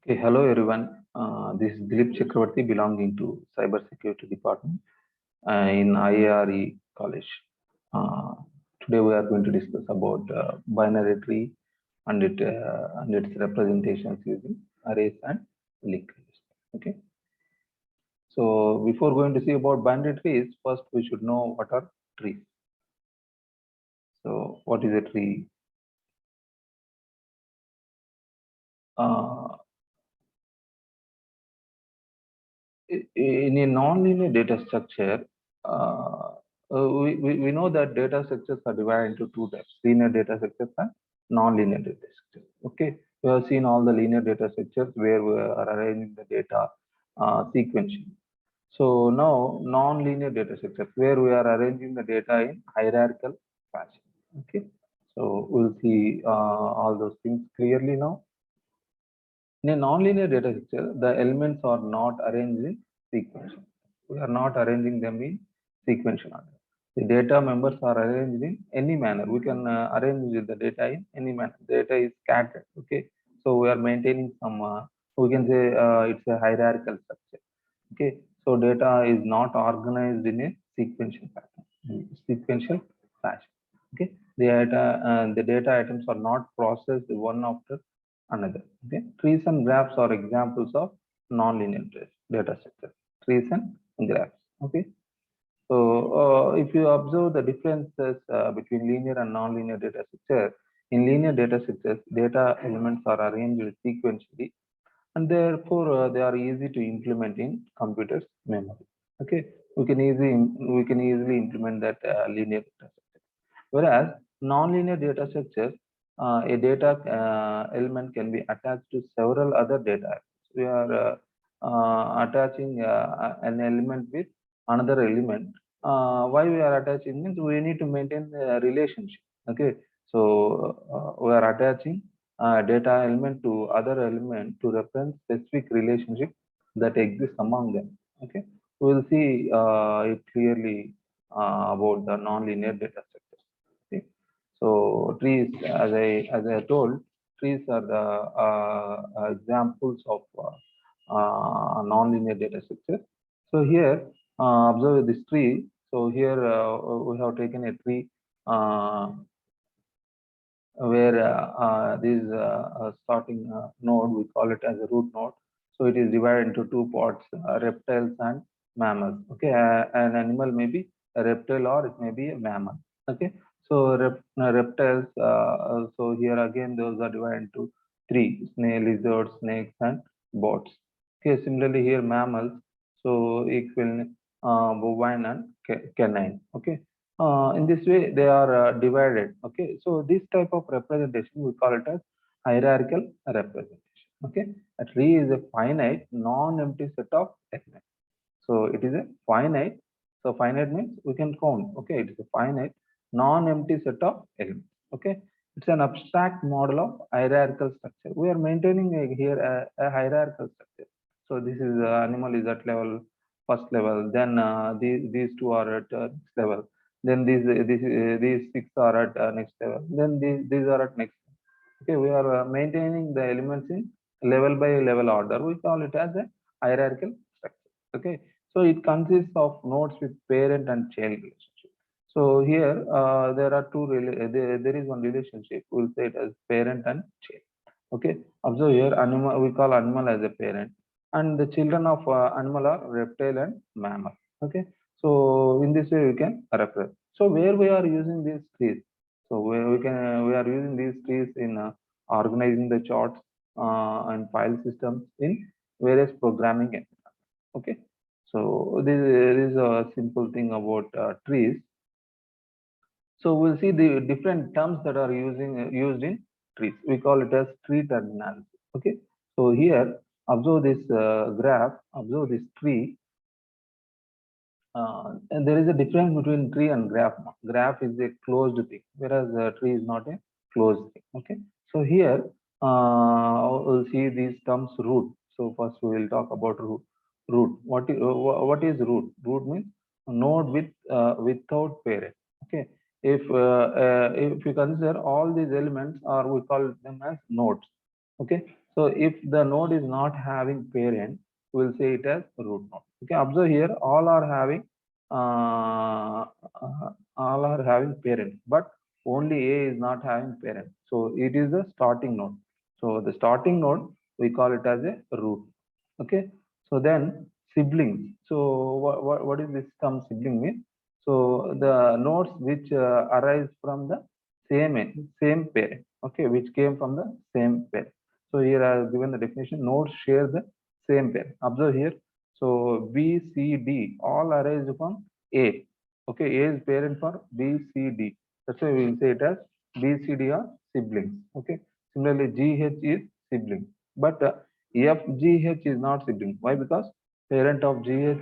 Okay, hello everyone. This is Dilip Chakravarti belonging to Cybersecurity Department in IARE College. Uh, Today we are going to discuss about binary tree and its representations using arrays and linked lists. Okay, so before going to see about binary trees, first we should know what are trees. So what is a tree? Uh, in a nonlinear data structure, we know that data structures are divided into two types: linear data structures and non-linear data structures. Okay, we have seen all the linear data structures where we are arranging the data sequentially. So now non-linear data structures where we are arranging the data in hierarchical fashion. Okay, so we'll see all those things clearly now. In a nonlinear data structure, the elements are not arranged in sequential. We are not arranging them in sequential order. The data members are arranged in any manner. We can arrange the data in any manner. Data is scattered. Okay, so we are maintaining some. We can say it's a hierarchical structure. Okay, so data is not organized in a sequential pattern, sequential fashion. Okay, the data items are not processed one after another. Okay, trees and graphs are examples of nonlinear data structure. Trees and graphs. Okay, so if you observe the differences between linear and nonlinear data structure, in linear data structures, data elements are arranged sequentially, and therefore they are easy to implement in computers memory. Okay, we can easily implement that linear data structure. Whereas non-linear data structures, a data element can be attached to several other data items. We are attaching an element with another element. Why we are attaching means we need to maintain a relationship. Okay, so we are attaching data element to other element to reference specific relationship that exists among them. Okay, we will see it clearly about the non-linear data structures. Okay? So trees, as I told, trees are the examples of non-linear data structure. So here, observe this tree. So here we have taken a tree where this starting node, we call it as a root node. So it is divided into two parts: reptiles and mammals. Okay, an animal may be a reptile or it may be a mammal. Okay, so reptiles. So here again, those are divided into three: snail, lizards, snakes, and bots. Okay, similarly here mammals. So equal bovine and canine. Okay, in this way they are divided. Okay, so this type of representation we call it as hierarchical representation. Okay, a tree is a finite non-empty set of elements. So it is a finite. So finite means we can count. Okay, it is a finite non-empty set of elements. Okay, it's an abstract model of hierarchical structure. We are maintaining here a hierarchical structure. So this is animal is at level first level. Then these two are at next level. Then these six are at next level. Then these are at next. Okay, we are maintaining the elements in level by level order. We call it as a hierarchical structure. Okay, so it consists of nodes with parent and child relationship. So here there are there is one relationship. We'll say it as parent and child. Okay, observe here animal, we call animal as a parent, and the children of animal are reptile and mammal. Okay, so in this way we can refer. So where we are using these trees, so we are using these trees in organizing the charts and file systems in various programming environments. Okay, so this is a simple thing about trees. So we'll see the different terms that are used in trees. We call it as tree terminology. Okay. So here, observe this graph. Observe this tree. And there is a difference between tree and graph. Graph is a closed thing, whereas tree is not a closed thing. Okay. So here, we'll see these terms root. So first we will talk about root. Root. What is root? Root means node without parent. Okay. If you consider all these elements, or we call them as nodes. Okay. So if the node is not having parent, we will say it as root node. Okay, observe here, uh, all are having parent, but only A is not having parent. So it is the starting node. So the starting node, we call it as a root. Okay. So then siblings. So what is this term sibling mean? So the nodes which arise from the same parent. Okay, which came from the same parent. So here I have given the definition. Nodes share the same parent. Observe here. So B, C, D all arise from A. Okay, A is parent for B, C, D. That's why we will say it as B, C, D are siblings. Okay. Similarly, G, H is sibling, but F, G, H is not sibling. Why? Because parent of G, H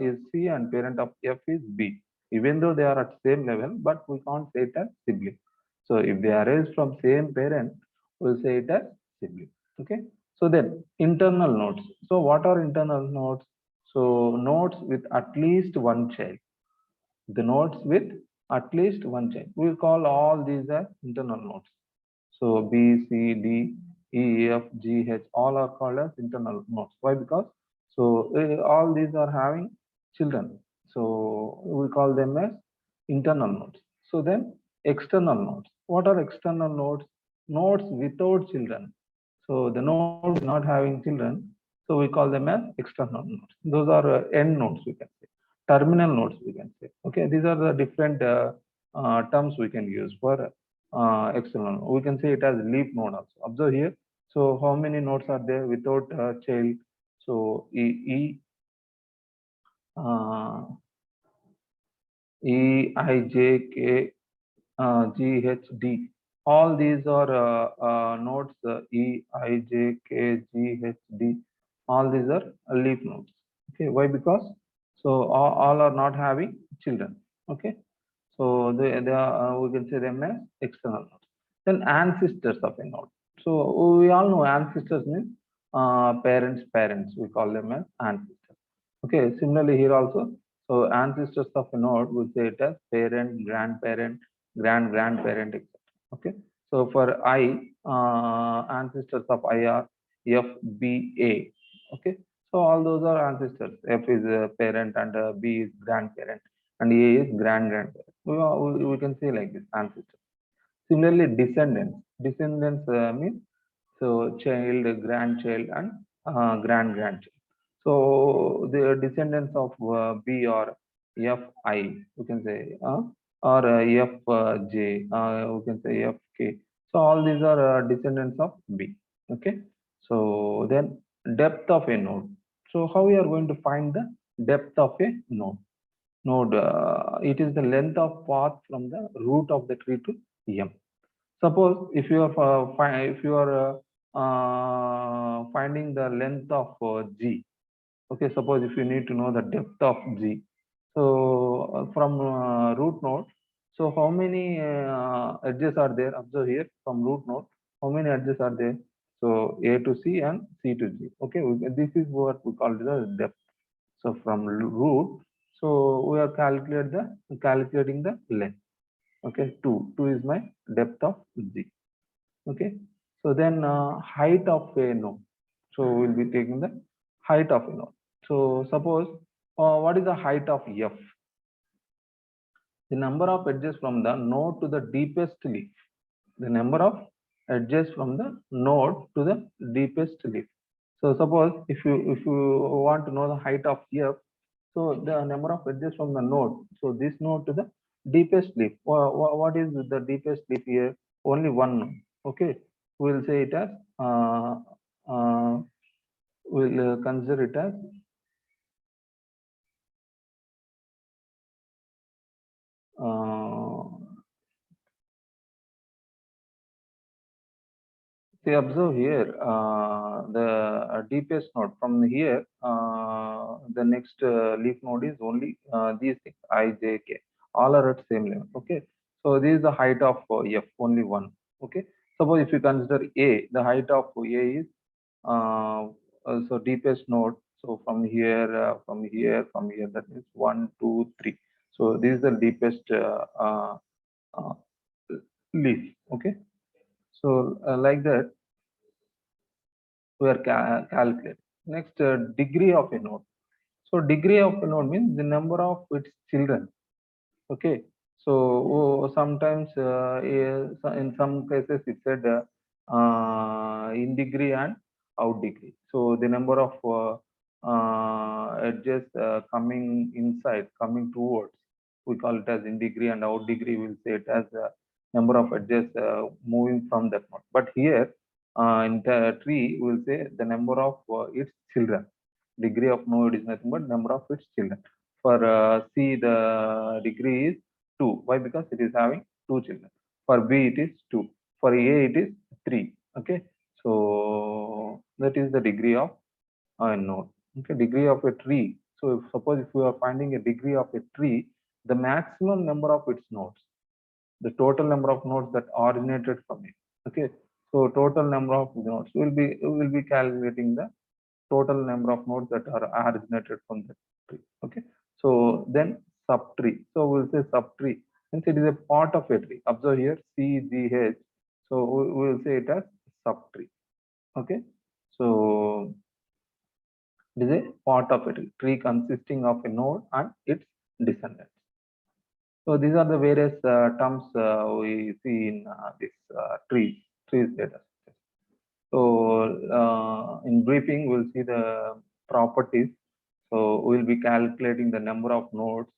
is C and parent of F is B. Even though they are at same level, but we can't say it as sibling. So if they arise from same parent, we'll say it as sibling. Okay. So then internal nodes. So what are internal nodes? So nodes with at least one child. The nodes with at least one child. We call all these as internal nodes. So B, C, D, E, F, G, H, all are called as internal nodes. Why? Because so all these are having children. So we call them as internal nodes. So then external nodes. What are external nodes? Nodes without children. So the nodes not having children. So we call them as external nodes. Those are end nodes, we can say. Terminal nodes, we can say. Okay, these are the different terms we can use for external. We can say it as leaf node also. Observe here. So how many nodes are there without child? So uh, E, I, J, K, G, H, D. All these are nodes E, I, J, K, G, H, D. All these are leaf nodes. Okay, why? Because so all are not having children. Okay, so they are, we can say them as external nodes. Then ancestors of a node. So we all know ancestors means parents. We call them as ancestors. Okay, similarly here also. So ancestors of a node, we say it as parent, grandparent, grandparent, etc. Okay. So for I, ancestors of I are F, B, A. Okay. So all those are ancestors. F is a parent and B is grandparent and A is grandparent. We can say like this ancestors. Similarly, descendants. Descendants means so child, grandchild, and grandchild. So the descendants of B or Fi, we can say, or Fj, we can say Fk. So all these are descendants of B. Okay. So then depth of a node. So how we are going to find the depth of a node? Node. It is the length of path from the root of the tree to M. Suppose if you are finding the length of G. Okay, suppose if you need to know the depth of G. So from root node, so how many edges are there? Observe here from root node, how many edges are there? So A to C and C to G. Okay, this is what we call the depth. So from root, so we are calculating the length. Okay, 2 is my depth of G. Okay, so then height of a node. So we'll be taking the height of a node. So suppose what is the height of F? The number of edges from the node to the deepest leaf. The number of edges from the node to the deepest leaf. So suppose if you want to know the height of F, so the number of edges from the node. So this node to the deepest leaf. What is the deepest leaf here? Only one node. Okay, we'll say it as uh, we'll consider it as see, observe here the deepest node from here. The next leaf node is only these things I, J, K. All are at same level. Okay, so this is the height of F, only one. Okay, suppose if you consider A, the height of A is so deepest node. So from here, from here, that is 1, 2, 3. So this is the deepest uh, leaf. Okay, so like that. we are calculating. Next, degree of a node. So degree of a node means the number of its children. Okay. So sometimes in some cases it said in degree and out degree. So the number of edges coming inside, coming towards, we call it as in degree, and out degree we'll say it as number of edges moving from that node. But here in the tree we'll say the number of its children. Degree of node is nothing but number of its children. For C, the degree is 2. Why? Because it is having 2 children. For B, it is 2. For A, it is 3. Okay. So that is the degree of a node. Okay. Degree of a tree. So suppose if we are finding a degree of a tree, the maximum number of its nodes, the total number of nodes that originated from it. Okay. So total number of nodes will be calculating the total number of nodes that are originated from the tree. Okay. So then subtree. So we'll say subtree since it is a part of a tree. Observe here CGH. So we will say it as subtree. Okay. So it is a part of a tree consisting of a node and its descendants. So these are the various terms we see in this trees data. So in briefing, we'll see the properties. So we'll be calculating the number of nodes.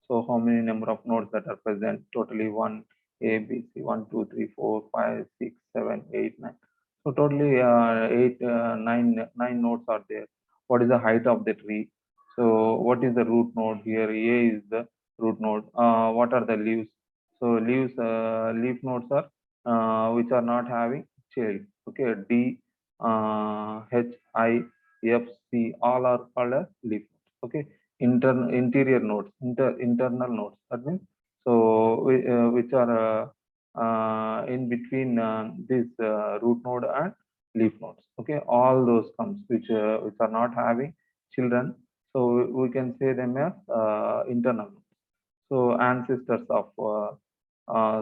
So how many number of nodes that are present? Totally 1, A, B, C, 1, 2, 3, 4, 5, 6, 7, 8, 9. So totally 9 nodes are there. What is the height of the tree? So what is the root node here? A is the root node. What are the leaves? So leaves, leaf nodes are which are not having child. Okay, D, H, I, F, C, all are called as leaf nodes. Okay, interior nodes, internal nodes. That means so which are in between this root node and leaf nodes. Okay, all those comes which are not having children. So we can say them as internal nodes. So ancestors of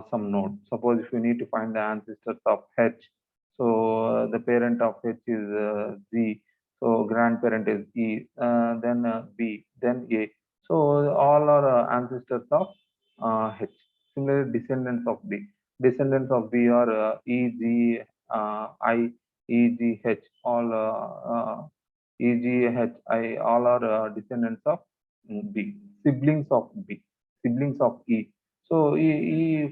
some node. Suppose if you need to find the ancestors of H, so the parent of H is Z, so grandparent is E, then B, then A. So all are ancestors of H. Similarly, descendants of B. Descendants of B are E, G, I, E, G, H. All E, G, H, I. All are descendants of B. Siblings of B. Siblings of E. So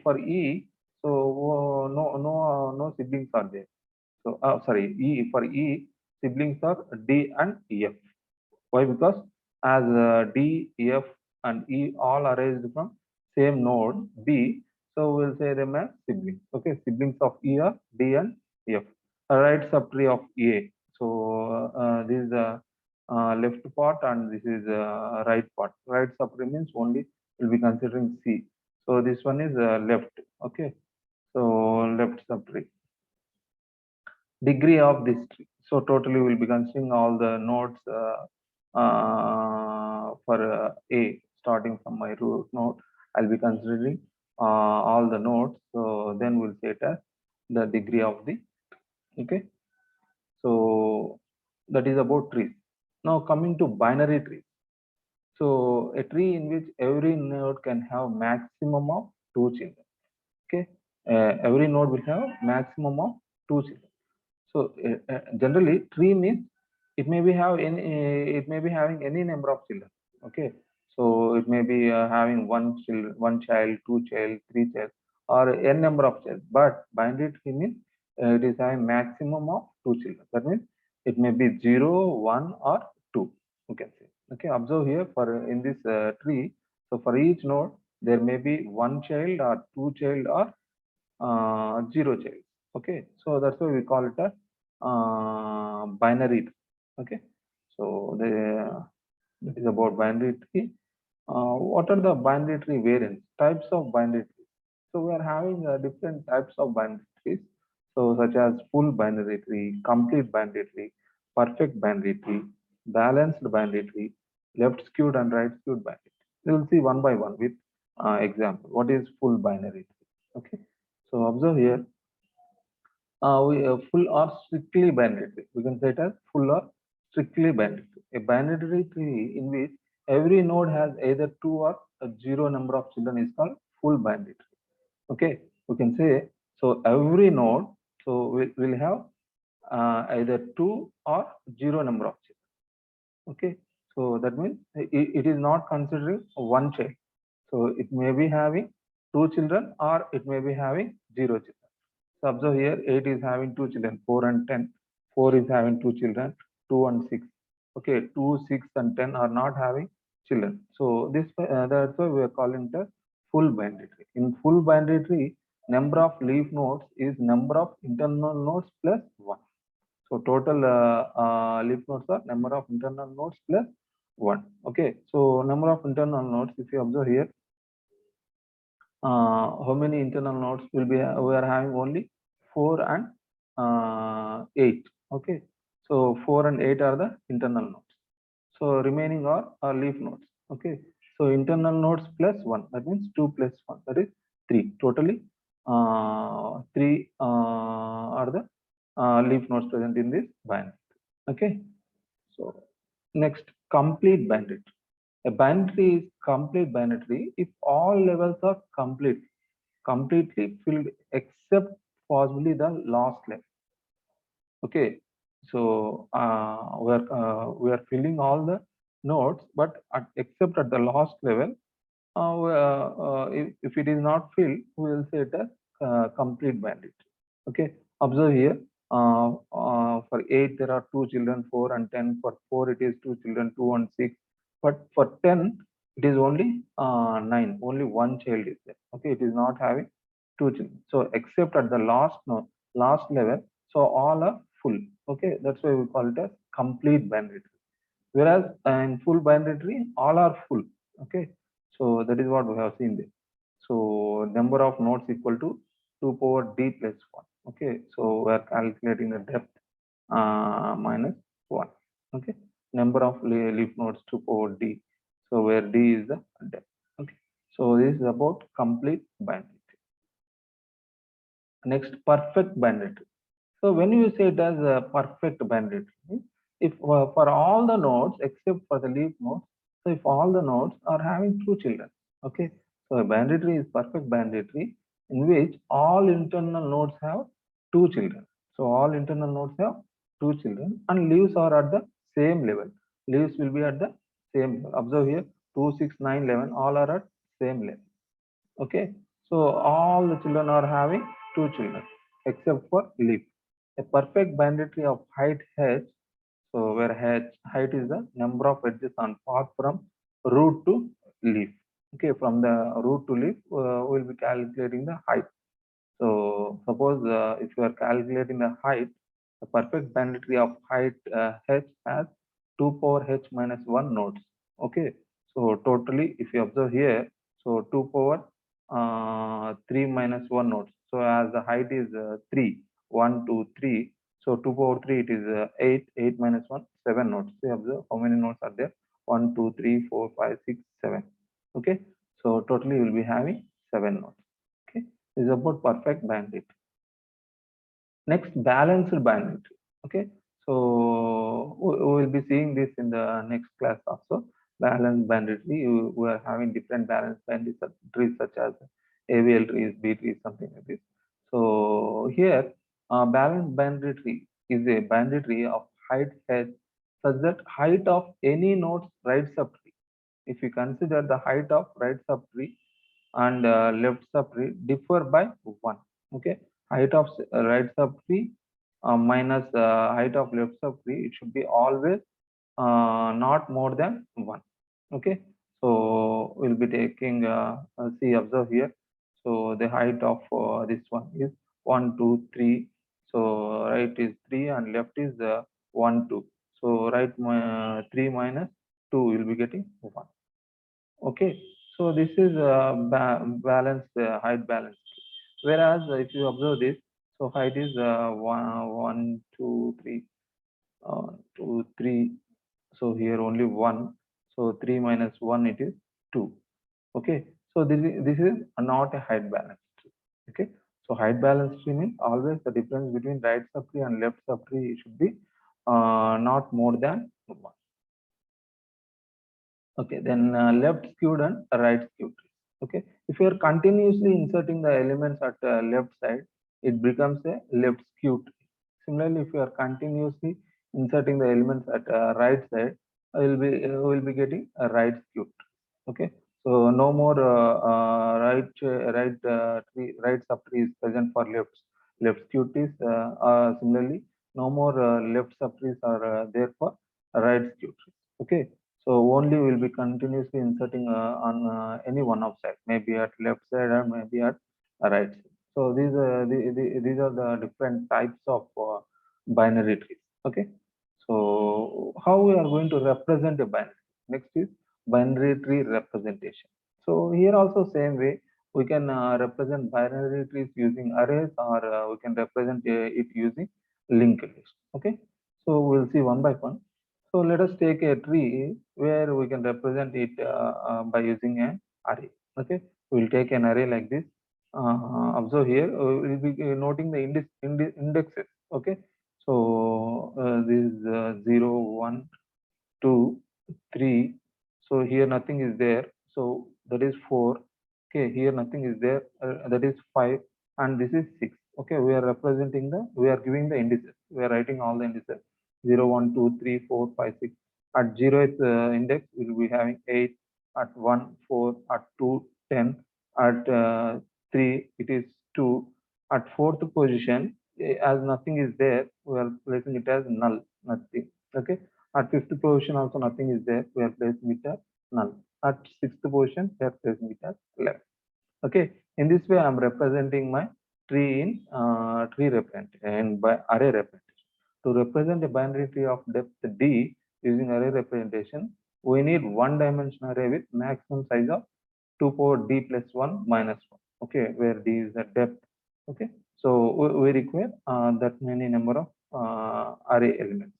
for E, so no siblings are there. So sorry, E for E siblings are D and F. Why? Because as D, F, and E all arise from same node B, so we'll say them as siblings. Okay, siblings of E are D and F. A right subtree of A. So this is the left part and this is right part. Right subtree means only we'll be considering C. So this one is left. Okay, so left subtree. Degree of this tree. So totally we'll be considering all the nodes for A, starting from my root node. I'll be considering all the nodes. So then we'll say it as the degree of the. Okay. So that is about trees. Now coming to binary trees. So a tree in which every node can have maximum of 2 children. Okay, every node will have maximum of 2 children. So generally, tree means it may be having any number of children. Okay, so it may be having one child, 2 child, 3 child, or n number of child. But binary tree means it is having maximum of 2 children. That means it may be 0, 1, or 2. You can say. Okay, observe here for in this tree. So for each node, there may be 1 child or 2 child or 0 child. Okay, so that's why we call it a binary tree. Okay, so that is about binary tree. What are the binary tree variants? Types of binary trees. So we are having different types of binary trees. So such as full binary tree, complete binary tree, perfect binary tree, balanced binary tree, left skewed and right skewed binary tree. We will see one by one with example. What is full binary tree? Okay. So observe here, full or strictly binary tree. We can say it as full or strictly binary tree. A binary tree in which every node has either 2 or a 0 number of children is called full binary tree. Okay, we can say, so every node, so will have either 2 or 0 number of children. Okay, so that means it is not considering one child. So it may be having 2 children or it may be having 0 children. So observe here, 8 is having 2 children, 4 and 10. 4 is having 2 children, 2 and 6. Okay, 2, 6 and 10 are not having children. So this that's why we are calling it a full binary tree. In full binary tree, number of leaf nodes is number of internal nodes plus 1. So total leaf nodes are number of internal nodes plus 1. Okay, so number of internal nodes, if you observe here, how many internal nodes will be, we are having only 4 and 8. Okay, so 4 and 8 are the internal nodes, so remaining are leaf nodes. Okay, so internal nodes plus 1, that means 2 plus 1, that is 3. Totally 3 are the leaf nodes present in this binary. Okay, so next, complete binary. A binary is complete binary if all levels are completely filled except possibly the last level. Okay, so we are filling all the nodes, but except at the last level, if it is not filled, we will say it as complete binary. Okay, observe here. For 8 there are 2 children, 4 and 10. For 4 it is 2 children, 2 and 6. But for 10 it is only 9. Only one child is there. Okay, it is not having 2 children. So except at the last level, so all are full. Okay, that's why we call it as complete binary tree. Whereas in full binary tree, all are full. Okay, so that is what we have seen there. So number of nodes equal to 2 power d plus 1. Okay, so we are calculating the depth minus 1. Okay, number of leaf nodes 2 power d. So where d is the depth. Okay, so this is about complete binary tree. Next, perfect binary tree. So when you say it as a perfect binary tree, if for all the nodes except for the leaf nodes, so if all the nodes are having 2 children, okay, so a binary tree is perfect binary tree in which all internal nodes have 2 children. So all internal nodes have 2 children and leaves are at the same level. Leaves will be at the same level. Observe here, 2, 6, 9, 11, all are at same level. Okay, so all the children are having 2 children except for leaf. A perfect binary tree of height h, so where height is the number of edges on path from root to leaf. Okay, from the root to leaf, we'll be calculating the height. So suppose if you are calculating the height, the perfect binary tree of height h has 2 power h minus 1 nodes. Okay, so totally if you observe here, so 2 power 3 minus 1 nodes. So as the height is 3, 1, 2, 3. So 2 power 3 it is 8, 8 minus 1, 7 nodes. So observe how many nodes are there? 1, 2, 3, 4, 5, 6, 7. Okay, so totally you will be having 7 nodes. Okay, this is about perfect binary tree. Next, balanced binary tree. Okay, so we will be seeing this in the next class also. Balanced binary tree, we are having different balanced binary trees such as AVL trees, B trees, something like this. So here, balanced binary tree is a binary tree of height h such that height of any node's right subtree. If you consider the height of right subtree and left subtree differ by 1. Okay, height of right subtree minus height of left subtree, it should be always not more than 1. Okay, so we'll be taking see, observe here, so the height of this one is 1, 2, 3. So right is 3 and left is 1, 2. So right 3 minus 2 will be getting 1. Okay, so this is balanced height balance. Whereas if you observe this, so height is 1, 2, 3, 2, 3. So here only 1. So 3 minus 1 it is 2. Okay, so this is not a height balance. Okay, So height balance tree means always the difference between right subtree and left subtree should be not more than 1. Okay, then left skewed and right skewed tree. Okay, if you are continuously inserting the elements at left side, it becomes a left skewed tree. Similarly, if you are continuously inserting the elements at right side, will be getting a right skewed tree. Okay, so no more right subtree is present for left skewed trees. Similarly, no more left subtrees are there for right skewed trees. Okay, so only will be continuously inserting on any one of side, maybe at left side or maybe at right side. So these are the different types of binary trees. Okay, so how we are going to represent a binary? Next is binary tree representation. So here also same way we can represent binary trees using arrays, or we can represent it using linked list. Okay, so we'll see one by one. So let us take a tree where we can represent it by using an array. Okay, we'll take an array like this. Observe here, we'll be noting the indexes. Okay, so this is 0, 1, 2, 3. So here nothing is there. So that is 4. Okay, here nothing is there. That is 5, and this is 6. Okay, we are representing we are giving the indices. We are writing all the indices 0, 1, 2, 3, 4, 5, 6. At 0th index, we will be having 8. At 1, 4. At 2, 10. At 3, it is 2. At 4th position, as nothing is there, we are placing it as null, nothing. Okay, at 5th position also nothing is there, we are placing it as null. At 6th position, we are placing it as 11. Okay, in this way I am representing my tree in tree representation and by array representation. To represent a binary tree of depth d using array representation, we need one dimensional array with maximum size of 2 power d plus 1 minus 1. Okay, where d is the depth. Okay, so we require that many number of array elements.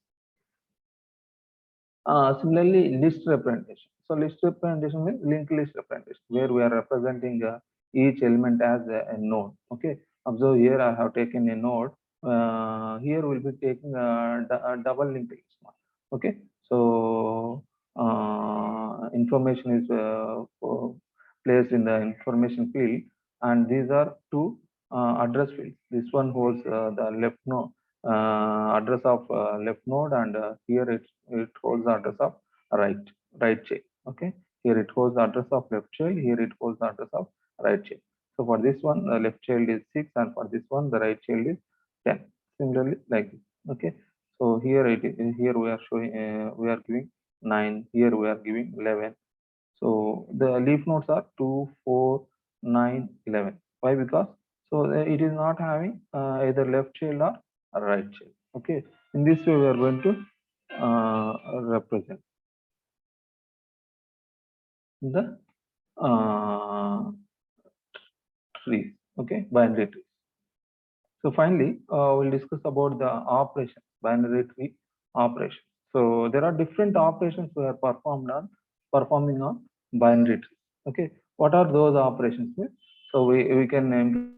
Similarly, list representation. So list representation means linked list representation, where we are representing each element as a node. Okay, observe here I have taken a node. Here we'll be taking a double linked list. Okay, so information is placed in the information field, and these are two address fields. This one holds the left node address of left node, and here it holds the address of right child. Okay, here it holds the address of left child, here it holds the address of right child. So for this one, the left child is 6, and for this one, the right child is 10. Similarly, like this. Okay, so here here we are showing we are giving 9. Here we are giving 11. So the leaf nodes are 2, 4, 9, 11. Why? Because so it is not having either left child or right child. Okay, in this way we are going to represent the trees. Okay, binary trees. So finally, we'll discuss about the operations, binary tree operations. So there are different operations we are performing on binary trees. Okay, what are those operations? So we can implement